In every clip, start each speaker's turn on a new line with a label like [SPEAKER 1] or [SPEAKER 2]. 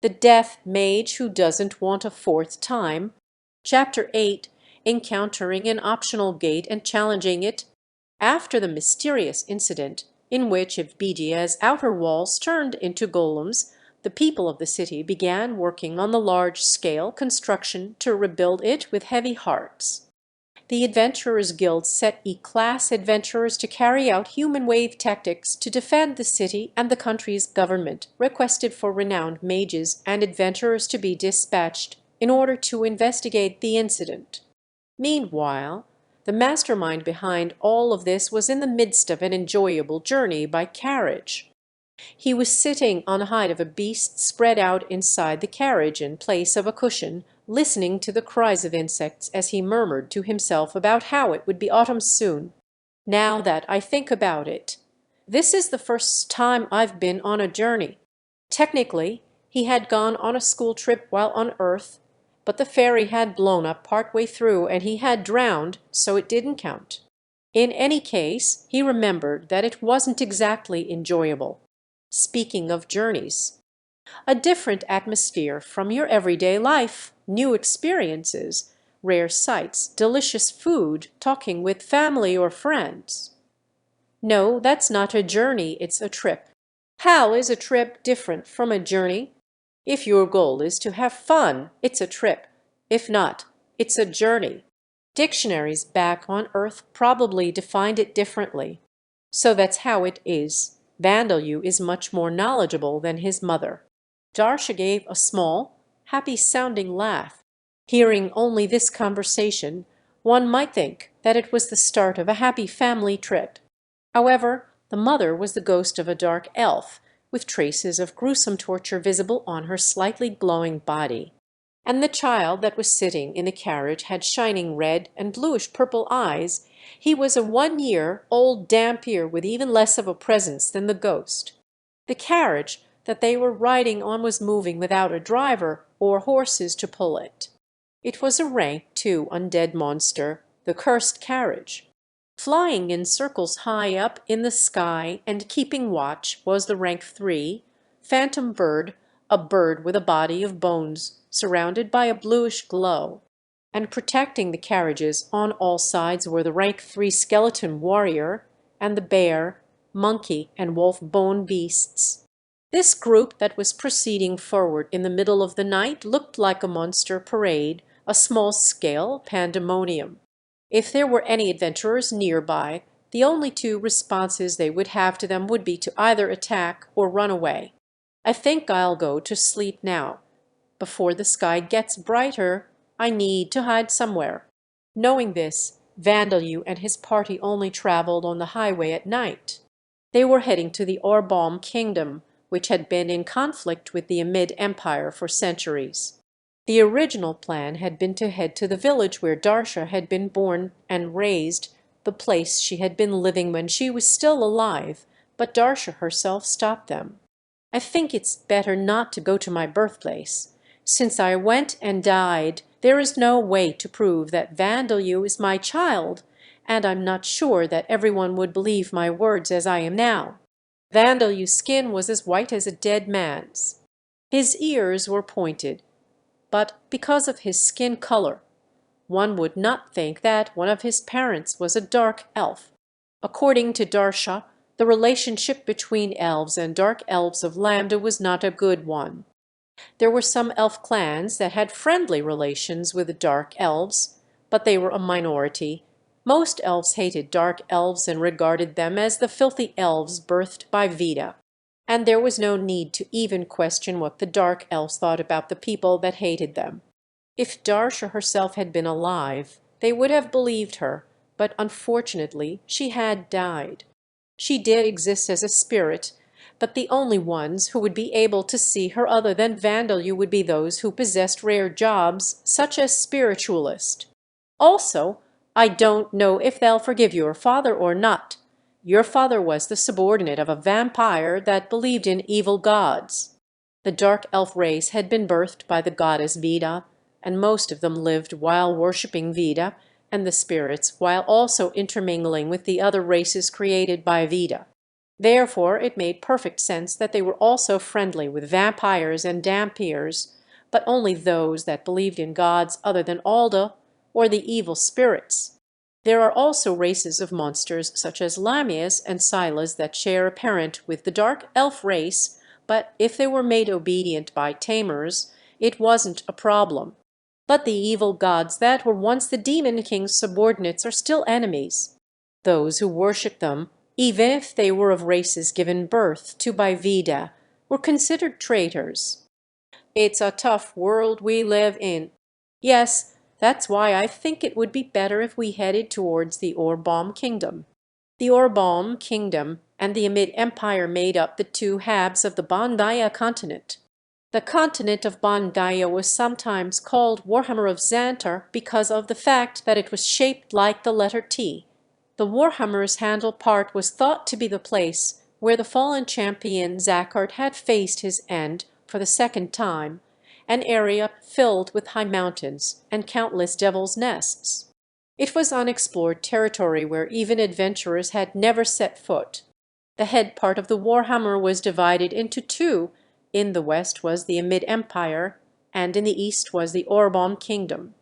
[SPEAKER 1] The Deaf Mage Who Doesn't Want a Fourth Time, Chapter 8, Encountering an Optional Gate and Challenging It, after the mysterious incident in which Evbidia's outer walls turned into golems, the people of the city began working on the large-scale construction to rebuild it with heavy hearts. The Adventurers Guild set E-class adventurers to carry out human wave tactics to defend the city, and the country's government requested for renowned mages and adventurers to be dispatched in order to investigate the incident. Meanwhile, the mastermind behind all of this was in the midst of an enjoyable journey by carriage. He was sitting on the hide of a beast spread out inside the carriage in place of a cushion, listening to the cries of insects as he murmured to himself about how it would be autumn soon. Now that I think about it, this is the first time I've been on a journey. Technically, he had gone on a school trip while on Earth, but the ferry had blown up partway through and he had drowned, so it didn't count. In any case, he remembered that it wasn't exactly enjoyable. Speaking of journeys, a different atmosphere from your everyday life, new experiences, rare sights, delicious food, talking with family or friends. No, that's not a journey, it's a trip. How is a trip different from a journey? If your goal is to have fun, it's a trip. If not, it's a journey. Dictionaries back on Earth probably defined it differently. So that's how it is. Vandeleu is much more knowledgeable than his mother. Darsha gave a small, happy-sounding laugh. Hearing only this conversation, one might think that it was the start of a happy family trip. However, the mother was the ghost of a dark elf, with traces of gruesome torture visible on her slightly glowing body. And the child that was sitting in the carriage had shining red and bluish-purple eyes. He was a 1-year-old Dampier with even less of a presence than the ghost. The carriage that they were riding on was moving without a driver or horses to pull it. It was a rank 2 undead monster, the cursed carriage. Flying in circles high up in the sky and keeping watch was the rank 3, phantom bird, a bird with a body of bones surrounded by a bluish glow. And protecting the carriages on all sides were the rank 3 skeleton warrior and the bear, monkey, and wolf bone beasts. This group that was proceeding forward in the middle of the night looked like a monster parade, a small-scale pandemonium. If there were any adventurers nearby, the only two responses they would have to them would be to either attack or run away. I think I'll go to sleep now. Before the sky gets brighter, I need to hide somewhere. Knowing this, Vandeleu and his party only traveled on the highway at night. They were heading to the Orbaum kingdom, which had been in conflict with the Amid Empire for centuries. The original plan had been to head to the village where Darsha had been born and raised, the place she had been living when she was still alive, but Darsha herself stopped them. I think it's better not to go to my birthplace. Since I went and died, there is no way to prove that Vandeleu is my child, and I'm not sure that everyone would believe my words as I am now. Vandeleu's skin was as white as a dead man's. His ears were pointed, but because of his skin color, one would not think that one of his parents was a dark elf. According to Darsha, the relationship between elves and dark elves of Lambda was not a good one. There were some elf clans that had friendly relations with the dark elves, but they were a minority. Most elves hated dark elves and regarded them as the filthy elves birthed by Vida. And there was no need to even question what the dark elves thought about the people that hated them. If Darsha herself had been alive, they would have believed her, but unfortunately she had died. She did exist as a spirit, but the only ones who would be able to see her other than Vandeleu would be those who possessed rare jobs, such as spiritualist. Also, I don't know if they'll forgive your father or not. Your father was the subordinate of a vampire that believed in evil gods. The dark elf race had been birthed by the goddess Vida, and most of them lived while worshipping Vida and the spirits while also intermingling with the other races created by Vida. Therefore it made perfect sense that they were also friendly with vampires and dhampirs, but only those that believed in gods other than Alda, or the evil spirits. There are also races of monsters such as Lamias and Scylas that share a parent with the dark elf race, but if they were made obedient by tamers, it wasn't a problem. But the evil gods that were once the Demon King's subordinates are still enemies. Those who worship them, even if they were of races given birth to by Vida, were considered traitors. It's a tough world we live in. Yes, that's why I think it would be better if we headed towards the Orbalm Kingdom. The Orbalm Kingdom and the Amid Empire made up the two halves of the Bandaya continent. The continent of Bandaya was sometimes called Warhammer of Xantar because of the fact that it was shaped like the letter T. The Warhammer's handle part was thought to be the place where the fallen champion Zakhart had faced his end for the second time, an area filled with high mountains and countless devil's nests. It was unexplored territory where even adventurers had never set foot. The head part of the Warhammer was divided into two. In the west was the Amid Empire, and in the east was the Orbalm Kingdom.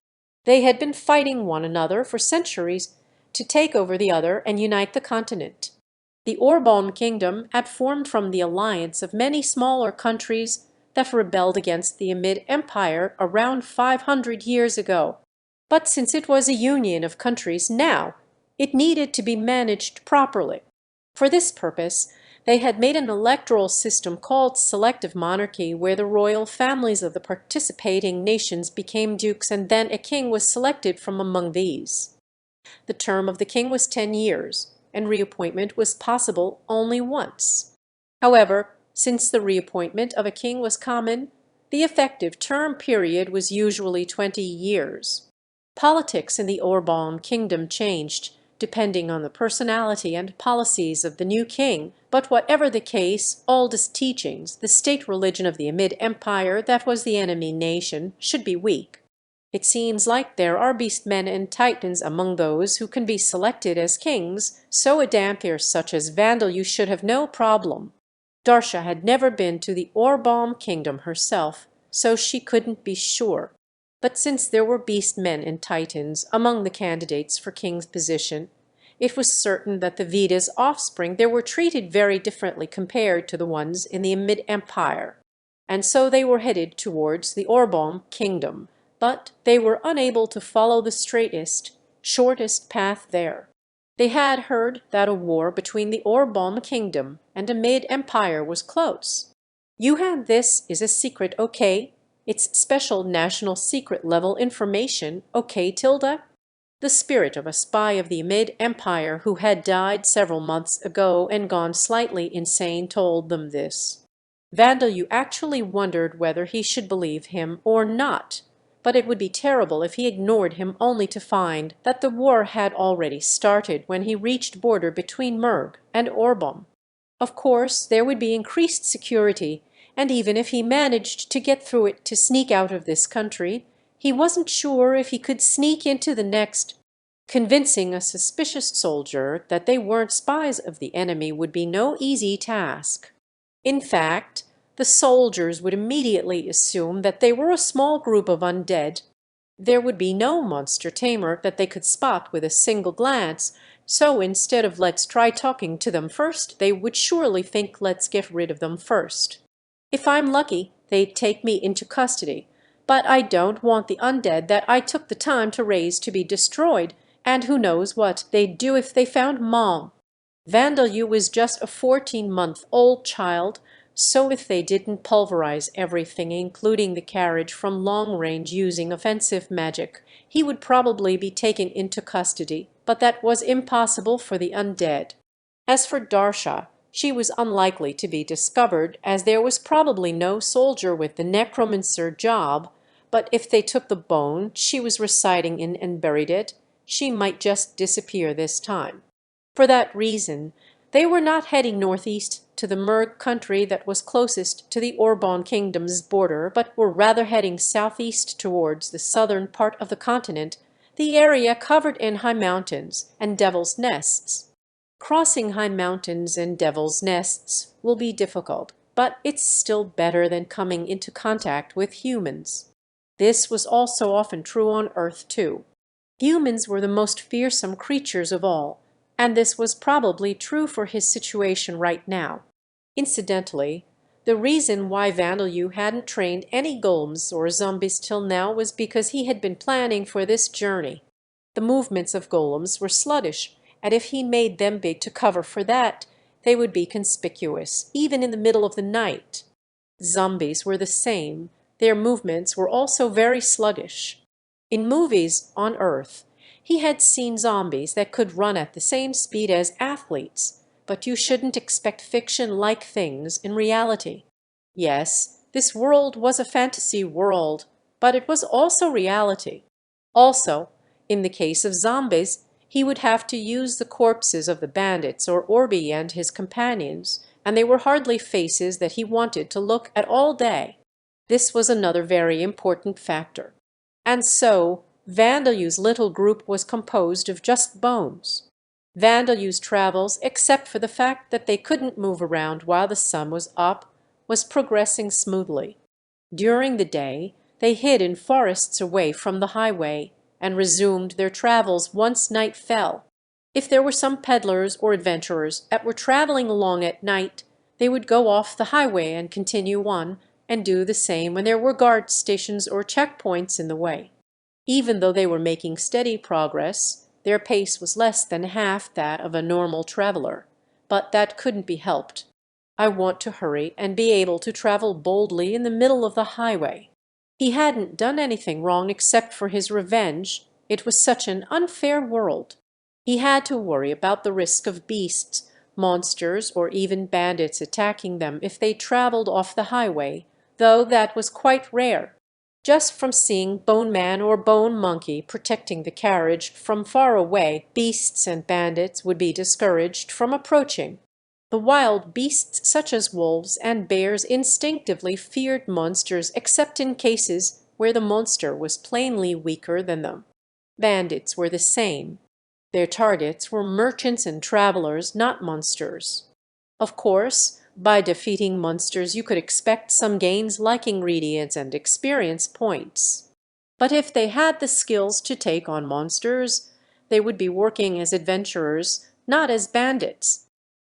[SPEAKER 1] They had been fighting one another for centuries to take over the other and unite the continent. The Orbalm Kingdom had formed from the alliance of many smaller countries that rebelled against the Amid Empire around 500 years ago. But since it was a union of countries now, it needed to be managed properly. For this purpose, they had made an electoral system called selective monarchy, where the royal families of the participating nations became dukes and then a king was selected from among these. The term of the king was 10 years, and reappointment was possible only once. However, since the reappointment of a king was common, the effective term period was usually 20 years. Politics in the Orbalm Kingdom changed, depending on the personality and policies of the new king, but whatever the case, Alda's teachings, the state religion of the Amid Empire that was the enemy nation, should be weak. It seems like there are beastmen and titans among those who can be selected as kings, so a dhampir such as Vandalyu should have no problem. Darsha had never been to the Orbalm Kingdom herself, so she couldn't be sure. But since there were beastmen and titans among the candidates for king's position, it was certain that the Veda's offspring there were treated very differently compared to the ones in the Amid Empire. And so they were headed towards the Orbalm Kingdom, but they were unable to follow the straightest, shortest path there. They had heard that a war between the Orbalm Kingdom and Amid Empire was close. This is a secret, okay? It's special national secret level information, okay, Tilda? The spirit of a spy of the Amid Empire who had died several months ago and gone slightly insane told them this. Vandalyu actually wondered whether he should believe him or not, but it would be terrible if he ignored him only to find that the war had already started when he reached border between Merg and Orbalm. Of course, there would be increased security, and even if he managed to get through it to sneak out of this country, he wasn't sure if he could sneak into the next. Convincing a suspicious soldier that they weren't spies of the enemy would be no easy task. In fact, the soldiers would immediately assume that they were a small group of undead. There would be no monster tamer that they could spot with a single glance, so instead of let's try talking to them first, they would surely think let's get rid of them first. If I'm lucky, they'd take me into custody, but I don't want the undead that I took the time to raise to be destroyed, and who knows what they'd do if they found Mom. Vandalyu was just a 14-month-old child, so if they didn't pulverize everything, including the carriage from long range using offensive magic, he would probably be taken into custody, but that was impossible for the undead. As for Darsha, she was unlikely to be discovered, as there was probably no soldier with the necromancer job, but if they took the bone she was residing in and buried it, she might just disappear this time. For that reason, they were not heading northeast to the Merg country that was closest to the Orbalm Kingdom's border, but were rather heading southeast towards the southern part of the continent, the area covered in high mountains and devil's nests. Crossing high mountains and devil's nests will be difficult, but it's still better than coming into contact with humans. This was also often true on Earth too. Humans were the most fearsome creatures of all, and this was probably true for his situation right now. Incidentally, the reason why Vandeleur hadn't trained any golems or zombies till now was because he had been planning for this journey. The movements of golems were sluggish, and if he made them big to cover for that, they would be conspicuous, even in the middle of the night. Zombies were the same. Their movements were also very sluggish. In movies on Earth, he had seen zombies that could run at the same speed as athletes, but you shouldn't expect fiction-like things in reality. Yes, this world was a fantasy world, but it was also reality. Also, in the case of zombies, he would have to use the corpses of the bandits or Orby and his companions, and they were hardly faces that he wanted to look at all day. This was another very important factor. And so Vandeleur's little group was composed of just bones. Vandeleur's travels, except for the fact that they couldn't move around while the sun was up, was progressing smoothly. During the day, they hid in forests away from the highway, and resumed their travels once night fell. If there were some peddlers or adventurers that were traveling along at night, they would go off the highway and continue on, and do the same when there were guard stations or checkpoints in the way. Even though they were making steady progress, their pace was less than half that of a normal traveler. But that couldn't be helped. I want to hurry and be able to travel boldly in the middle of the highway. He hadn't done anything wrong except for his revenge. It was such an unfair world. He had to worry about the risk of beasts, monsters, or even bandits attacking them if they traveled off the highway, though that was quite rare. Just from seeing Bone Man or Bone Monkey protecting the carriage from far away, beasts and bandits would be discouraged from approaching. The wild beasts such as wolves and bears instinctively feared monsters except in cases where the monster was plainly weaker than them. Bandits were the same. Their targets were merchants and travelers, not monsters. Of course, by defeating monsters you could expect some gains like ingredients and experience points. But if they had the skills to take on monsters, they would be working as adventurers, not as bandits.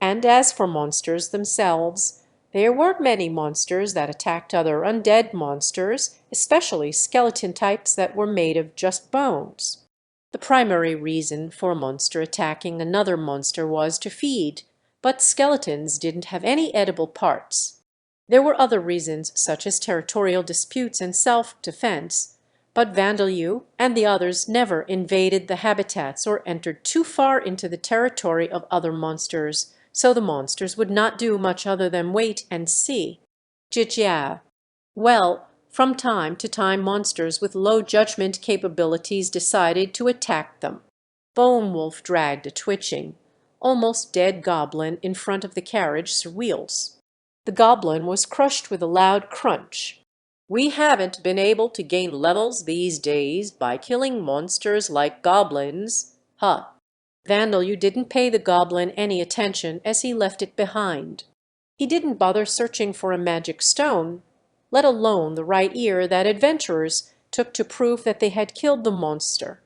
[SPEAKER 1] And as for monsters themselves, there were many monsters that attacked other undead monsters, especially skeleton types that were made of just bones. The primary reason for a monster attacking another monster was to feed, but skeletons didn't have any edible parts. There were other reasons such as territorial disputes and self-defense, but Vandeleur and the others never invaded the habitats or entered too far into the territory of other monsters, so the monsters would not do much other than wait and see. Jijia. Well, from time to time monsters with low judgment capabilities decided to attack them. Bone Wolf dragged a twitching, almost dead goblin in front of the carriage's wheels. The goblin was crushed with a loud crunch. "We haven't been able to gain levels these days by killing monsters like goblins. Huh." Vandeleur didn't pay the goblin any attention as he left it behind. He didn't bother searching for a magic stone, let alone the right ear that adventurers took to prove that they had killed the monster.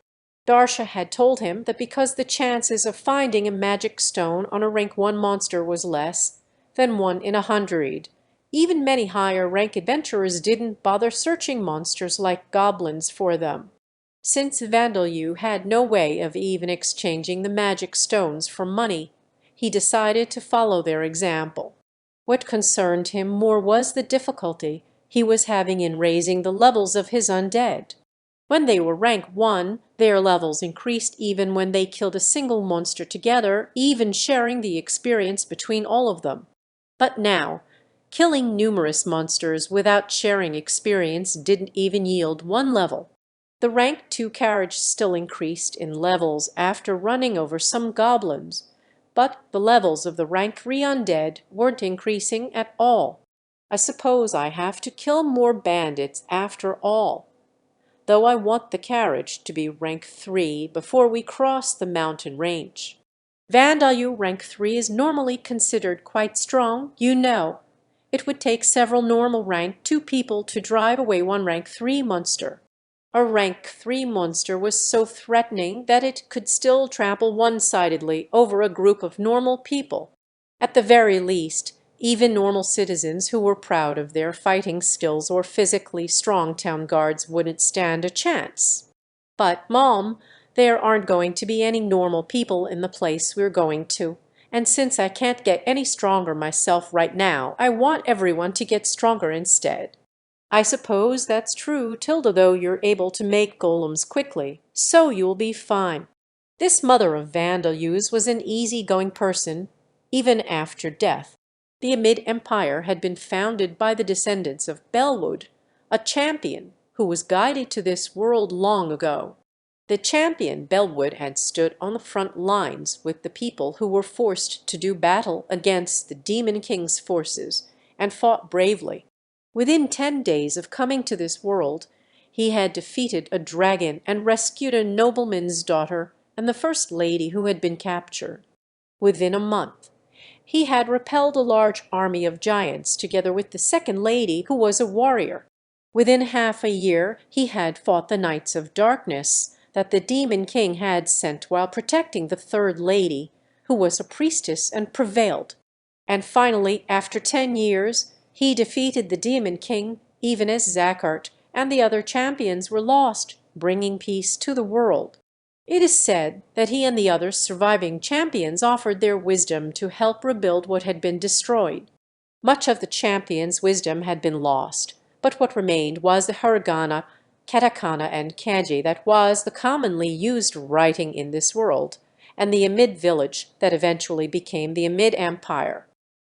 [SPEAKER 1] Darsha had told him that because the chances of finding a magic stone on a rank 1 monster was less than 1 in 100, even many higher rank adventurers didn't bother searching monsters like goblins for them. Since Vandeleur had no way of even exchanging the magic stones for money, he decided to follow their example. What concerned him more was the difficulty he was having in raising the levels of his undead. When they were rank 1, their levels increased even when they killed a single monster together, even sharing the experience between all of them. But now, killing numerous monsters without sharing experience didn't even yield 1 level. The rank 2 carriage still increased in levels after running over some goblins, but the levels of the rank 3 undead weren't increasing at all. I suppose I have to kill more bandits after all, though I want the carriage to be rank 3 before we cross the mountain range. Vandalu rank 3 is normally considered quite strong, you know. It would take several normal rank 2 people to drive away one rank 3 monster. A rank 3 monster was so threatening that it could still trample one-sidedly over a group of normal people. At the very least, even normal citizens who were proud of their fighting skills or physically strong town guards wouldn't stand a chance. But, Mom, there aren't going to be any normal people in the place we're going to. And since I can't get any stronger myself right now, I want everyone to get stronger instead. I suppose that's true, Tilda, though you're able to make golems quickly, so you'll be fine. This mother of Vandalu's was an easy-going person, even after death. The Amid Empire had been founded by the descendants of Belwood, a champion who was guided to this world long ago. The champion Belwood had stood on the front lines with the people who were forced to do battle against the Demon King's forces, and fought bravely. Within 10 days of coming to this world, he had defeated a dragon and rescued a nobleman's daughter and the first lady who had been captured. Within a month, he had repelled a large army of giants together with the second lady, who was a warrior. Within half a year he had fought the Knights of Darkness that the Demon King had sent while protecting the third lady, who was a priestess, and prevailed. And finally, after 10 years, he defeated the Demon King, even as Zakhart and the other champions were lost, bringing peace to the world. It is said that he and the other surviving champions offered their wisdom to help rebuild what had been destroyed. Much of the champions' wisdom had been lost, but what remained was the hiragana, katakana, and kanji that was the commonly used writing in this world, and the Amid village that eventually became the Amid Empire.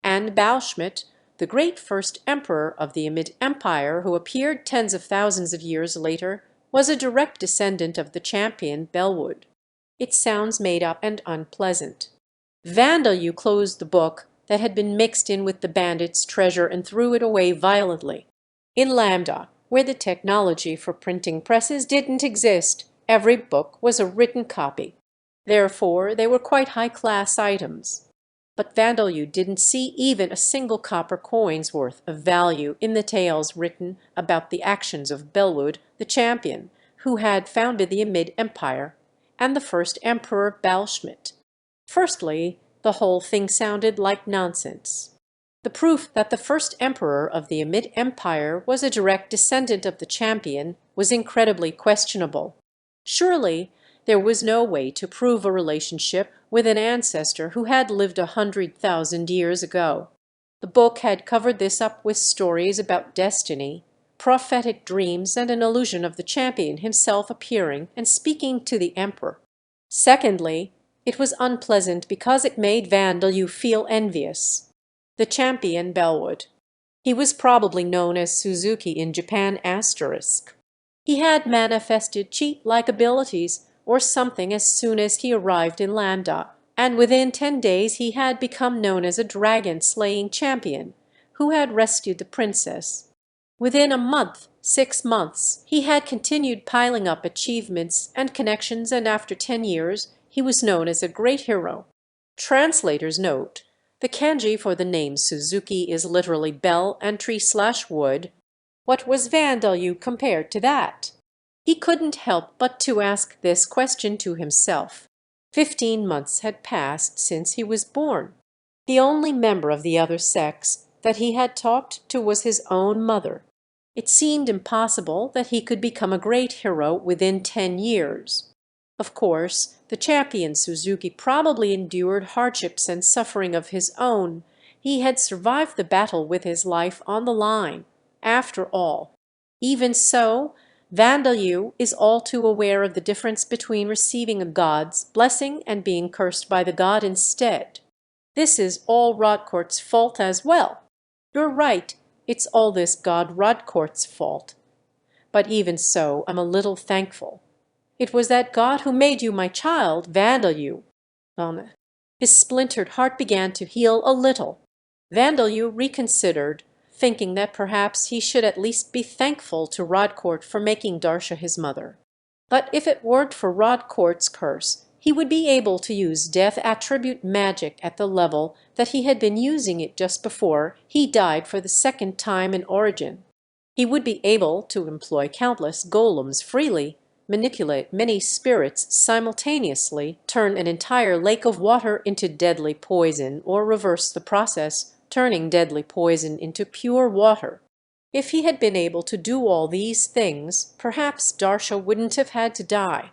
[SPEAKER 1] And Balshmit, the great first emperor of the Amid Empire, who appeared tens of thousands of years later, was a direct descendant of the champion Belwood. It sounds made up and unpleasant. Vandalu closed the book that had been mixed in with the bandits' treasure and threw it away violently. In Lambda, where the technology for printing presses didn't exist, every book was a written copy. Therefore, they were quite high-class items. But Vandalu didn't see even a single copper coin's worth of value in the tales written about the actions of Belwood, the champion, who had founded the Amid Empire, and the first emperor Balshmit. Firstly, the whole thing sounded like nonsense. The proof that the first emperor of the Amid Empire was a direct descendant of the champion was incredibly questionable. Surely, there was no way to prove a relationship with an ancestor who had lived 100,000 years ago. The book had covered this up with stories about destiny, prophetic dreams, and an illusion of the champion himself appearing and speaking to the emperor. Secondly, it was unpleasant because it made Vandalu feel envious. The champion Belwood. He was probably known as Suzuki in Japan **. He had manifested cheat-like abilities or something as soon as he arrived in Lambda, and within 10 days he had become known as a dragon-slaying champion who had rescued the princess. Within a month, 6 months, he had continued piling up achievements and connections, and after 10 years he was known as a great hero. Translator's note: the kanji for the name Suzuki is literally bell and tree/wood. What was Vandalu compared to that? He couldn't help but to ask this question to himself. 15 months had passed since he was born. The only member of the other sex that he had talked to was his own mother. It seemed impossible that he could become a great hero within 10 years. Of course, the champion Suzuki probably endured hardships and suffering of his own. He had survived the battle with his life on the line. After all, even so, Vandalu is all too aware of the difference between receiving a god's blessing and being cursed by the god instead. This is all Rodcourt's fault as well. You're right, it's all this god Rodcourt's fault. But even so, I'm a little thankful. It was that god who made you my child, Vandalu. His splintered heart began to heal a little. Vandalu reconsidered, thinking that perhaps he should at least be thankful to Rodcourt for making Darsha his mother. But if it weren't for Rodcourt's curse, He would be able to use death attribute magic at the level that he had been using it just before he died for the second time in Origin. He would be able to employ countless golems freely, manipulate many spirits simultaneously, turn an entire lake of water into deadly poison, or reverse the process, turning deadly poison into pure water. If he had been able to do all these things, perhaps Darsha wouldn't have had to die.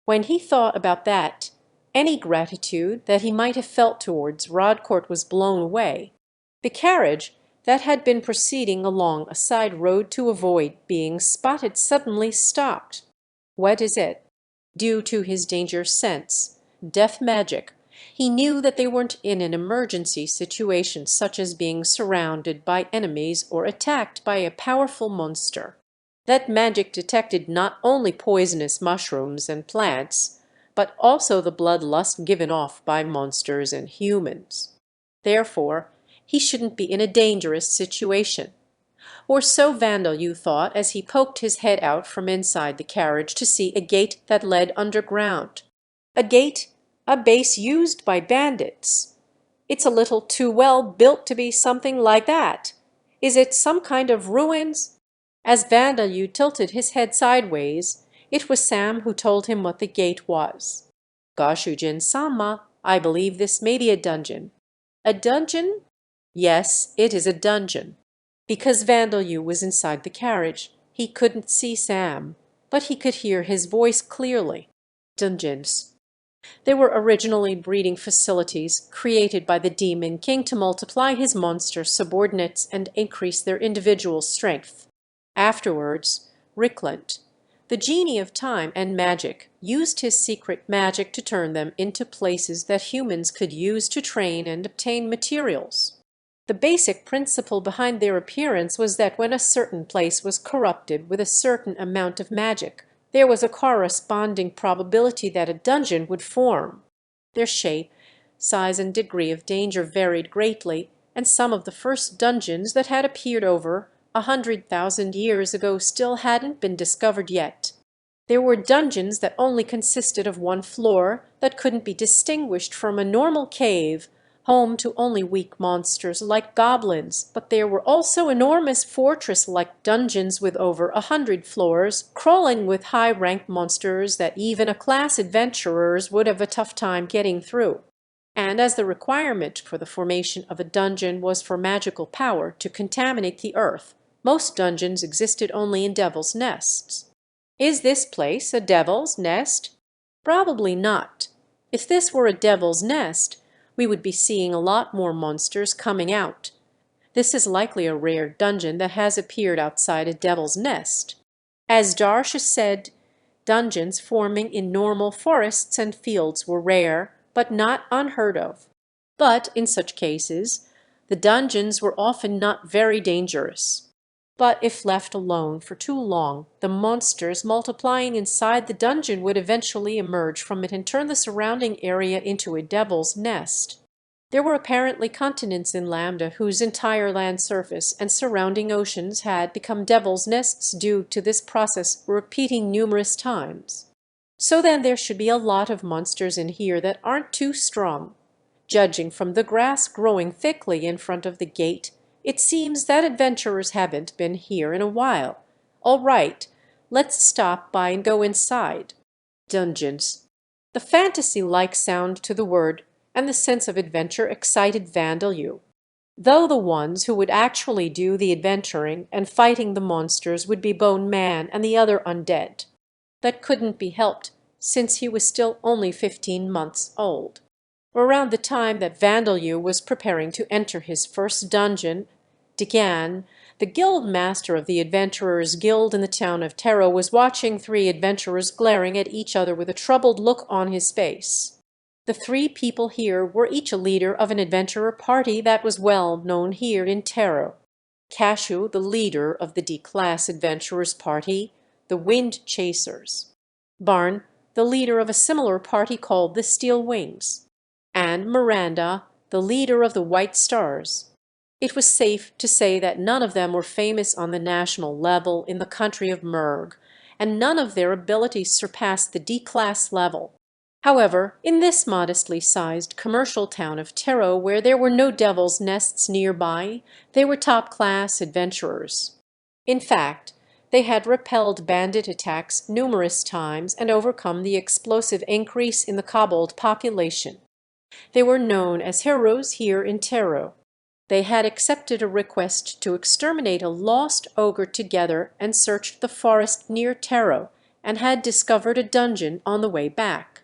[SPEAKER 1] When he thought about that, any gratitude that he might have felt towards Rodcourt was blown away. The carriage that had been proceeding along a side road to avoid being spotted suddenly stopped. What is it? Due to his danger sense, death magic, he knew that they weren't in an emergency situation such as being surrounded by enemies or attacked by a powerful monster. That magic detected not only poisonous mushrooms and plants, but also the bloodlust given off by monsters and humans. Therefore, he shouldn't be in a dangerous situation. Or so Vandeleur thought as he poked his head out from inside the carriage to see a gate that led underground. A gate, a base used by bandits. It's a little too well built to be something like that. Is it some kind of ruins? As Vandeleur tilted his head sideways, it was Sam who told him what the gate was. Goshujin-sama, I believe this may be a dungeon. A dungeon? Yes, it is a dungeon. Because Vandeleur was inside the carriage, he couldn't see Sam, but he could hear his voice clearly. Dungeons. They were originally breeding facilities created by the Demon King to multiply his monster subordinates and increase their individual strength. Afterwards, Ricklant, the genie of time and magic, used his secret magic to turn them into places that humans could use to train and obtain materials. The basic principle behind their appearance was that when a certain place was corrupted with a certain amount of magic, there was a corresponding probability that a dungeon would form. Their shape, size, and degree of danger varied greatly, and some of the first dungeons that had appeared over 100,000 years ago still hadn't been discovered yet. There were dungeons that only consisted of one floor, that couldn't be distinguished from a normal cave, home to only weak monsters like goblins, but there were also enormous fortress-like dungeons with over 100 floors, crawling with high-ranked monsters that even a-class adventurers would have a tough time getting through. And as the requirement for the formation of a dungeon was for magical power to contaminate the earth, most dungeons existed only in devil's nests. Is this place a devil's nest? Probably not. If this were a devil's nest, we would be seeing a lot more monsters coming out. This is likely a rare dungeon that has appeared outside a devil's nest. As Darsha said, dungeons forming in normal forests and fields were rare, but not unheard of. But in such cases, the dungeons were often not very dangerous. But if left alone for too long, the monsters multiplying inside the dungeon would eventually emerge from it and turn the surrounding area into a devil's nest. There were apparently continents in Lambda whose entire land surface and surrounding oceans had become devil's nests due to this process repeating numerous times. So then there should be a lot of monsters in here that aren't too strong. Judging from the grass growing thickly in front of the gate, it seems that adventurers haven't been here in a while. All right, let's stop by and go inside. Dungeons. The fantasy-like sound to the word and the sense of adventure excited Vandeleur, though the ones who would actually do the adventuring and fighting the monsters would be Bone Man and the other undead. That couldn't be helped, since he was still only 15 months old. Around the time that Vandeleur was preparing to enter his first dungeon, Degan, the guild master of the Adventurers' Guild in the town of Terra, was watching 3 adventurers glaring at each other with a troubled look on his face. The 3 people here were each a leader of an adventurer party that was well known here in Terra. Cashew, the leader of the D-class adventurers party, the Wind Chasers. Barn, the leader of a similar party called the Steel Wings. And Miranda, the leader of the White Stars. It was safe to say that none of them were famous on the national level in the country of Murg, and none of their abilities surpassed the D-class level. However, in this modestly sized commercial town of Tero, where there were no devil's nests nearby, they were top-class adventurers. In fact, they had repelled bandit attacks numerous times and overcome the explosive increase in the kobold population. They were known as heroes here in Tero. They had accepted a request to exterminate a lost ogre together and searched the forest near Tero, and had discovered a dungeon on the way back.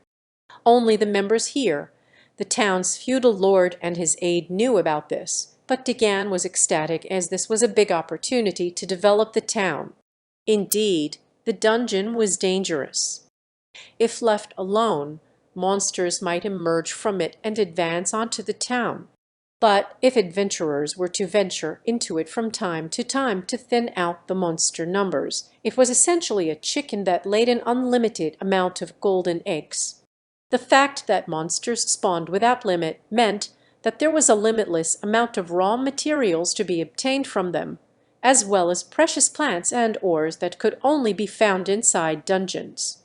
[SPEAKER 1] Only the members here, the town's feudal lord and his aide, knew about this, but Degan was ecstatic as this was a big opportunity to develop the town. Indeed, the dungeon was dangerous. If left alone, monsters might emerge from it and advance onto the town. But if adventurers were to venture into it from time to thin out the monster numbers, it was essentially a chicken that laid an unlimited amount of golden eggs. The fact that monsters spawned without limit meant that there was a limitless amount of raw materials to be obtained from them, as well as precious plants and ores that could only be found inside dungeons.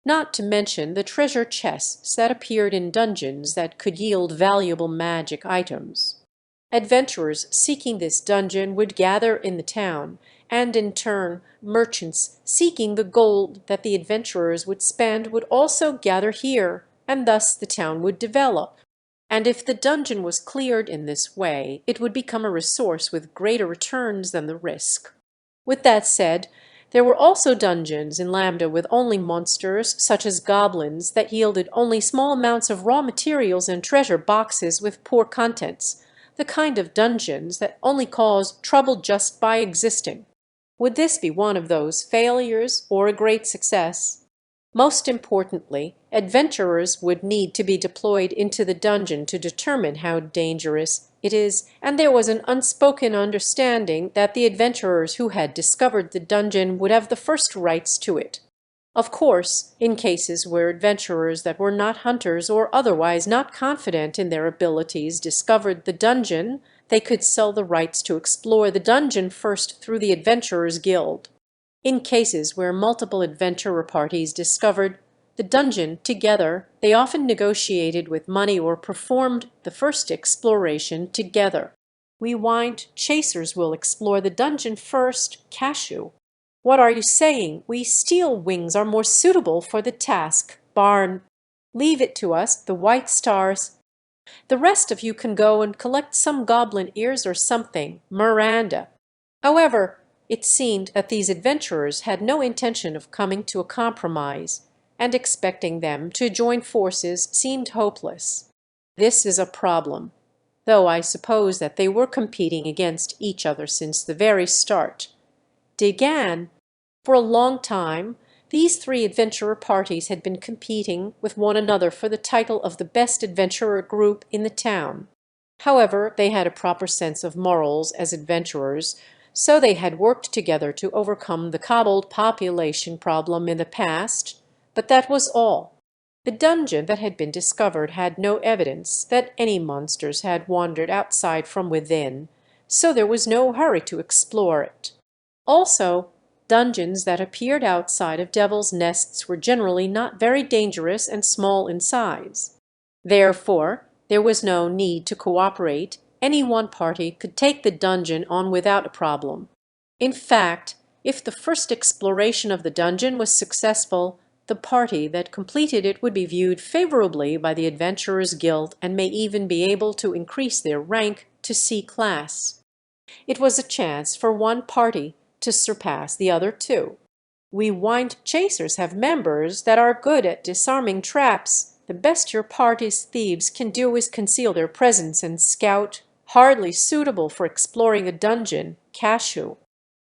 [SPEAKER 1] Not to mention the treasure chests that appeared in dungeons that could yield valuable magic items. Adventurers seeking this dungeon would gather in the town, and in turn merchants seeking the gold that the adventurers would spend would also gather here, and thus the town would develop. And if the dungeon was cleared in this way, it would become a resource with greater returns than the risk. With that said, there were also dungeons in Lambda with only monsters, such as goblins, that yielded only small amounts of raw materials and treasure boxes with poor contents, the kind of dungeons that only cause trouble just by existing. Would this be one of those failures or a great success? Most importantly, adventurers would need to be deployed into the dungeon to determine how dangerous it is, and there was an unspoken understanding that the adventurers who had discovered the dungeon would have the first rights to it. Of course, in cases where adventurers that were not hunters or otherwise not confident in their abilities discovered the dungeon, they could sell the rights to explore the dungeon first through the Adventurers Guild. In cases where multiple adventurer parties discovered the dungeon together, they often negotiated with money or performed the first exploration together. We wind chasers will explore the dungeon first, Cashew. What are you saying? We steel wings are more suitable for the task, Barn. Leave it to us, the White Stars. The rest of you can go and collect some goblin ears or something, Miranda. However, it seemed that these adventurers had no intention of coming to a compromise, and expecting them to join forces seemed hopeless. This is a problem, though I suppose that they were competing against each other since the very start. Degan, for a long time, these three adventurer parties had been competing with one another for the title of the best adventurer group in the town. However, they had a proper sense of morals as adventurers, so they had worked together to overcome the kobold population problem in the past, but that was all. The dungeon that had been discovered had no evidence that any monsters had wandered outside from within, so there was no hurry to explore it. Also, dungeons that appeared outside of devil's nests were generally not very dangerous and small in size. Therefore, there was no need to cooperate. Any one party could take the dungeon on without a problem. In fact, if the first exploration of the dungeon was successful, the party that completed it would be viewed favorably by the Adventurers Guild and may even be able to increase their rank to C class. It was a chance for one party to surpass the other two. We wind chasers have members that are good at disarming traps. The best your party's thieves can do is conceal their presence and scout. Hardly suitable for exploring a dungeon, Cashew.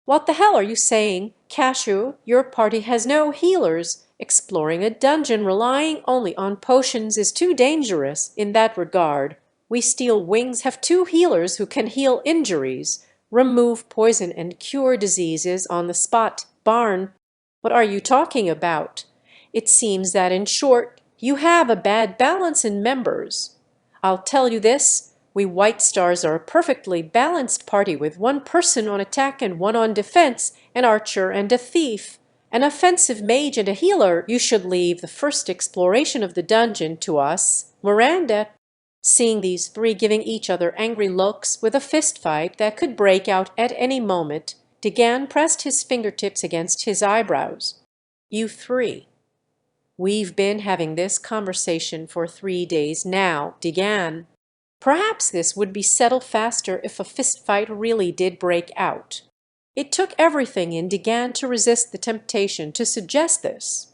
[SPEAKER 1] What the hell are you saying, Cashew? Your party has no healers. Exploring a dungeon relying only on potions is too dangerous in that regard. We Steel Wings have two healers who can heal injuries, remove poison and cure diseases on the spot, Barn. What are you talking about? It seems that, in short, you have a bad balance in members. I'll tell you this. We White Stars are a perfectly balanced party with one person on attack and one on defense, an archer and a thief. An offensive mage and a healer, you should leave the first exploration of the dungeon to us. Miranda, seeing these three giving each other angry looks with a fist fight that could break out at any moment, Degan pressed his fingertips against his eyebrows. You three. We've been having this conversation for 3 days now, Degan. Perhaps this would be settled faster if a fist fight really did break out. It took everything in Degan to resist the temptation to suggest this.